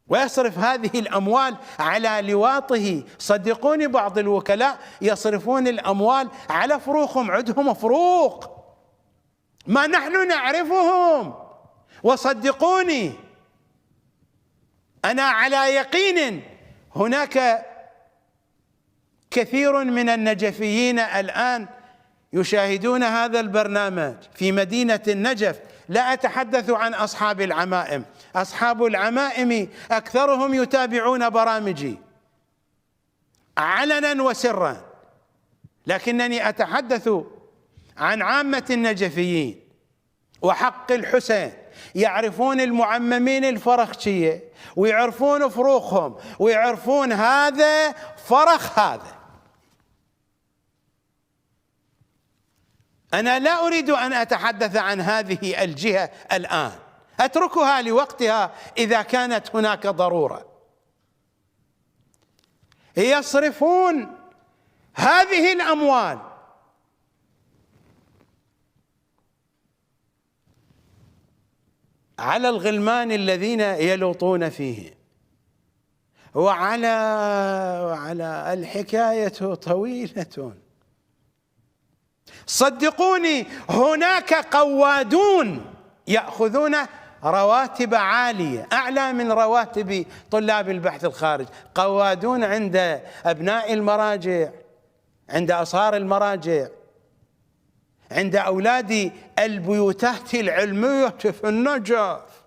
ويصرف هذه الأموال على لواطه. صدقوني بعض الوكلاء يصرفون الأموال على فروخهم، عندهم فروق ما نحن نعرفهم. وصدقوني أنا على يقين هناك كثير من النجفيين الآن يشاهدون هذا البرنامج في مدينة النجف. لا أتحدث عن أصحاب العمائم، أصحاب العمائم أكثرهم يتابعون برامجي علنا وسرا، لكنني أتحدث عن عامة النجفيين وحق الحسين. يعرفون المعممين الفرخشية ويعرفون فروخهم ويعرفون هذا فرخ هذا. أنا لا أريد أن أتحدث عن هذه الجهة الآن، أتركها لوقتها إذا كانت هناك ضرورة. يصرفون هذه الأموال على الغلمان الذين يلوطون فيه، وعلى الحكاية طويلة. صدقوني هناك قوادون يأخذون رواتب عالية أعلى من رواتب طلاب البحث الخارجي، قوادون عند أبناء المراجع، عند أصهار المراجع، عند أولاد البيوتات العلمية في النجف.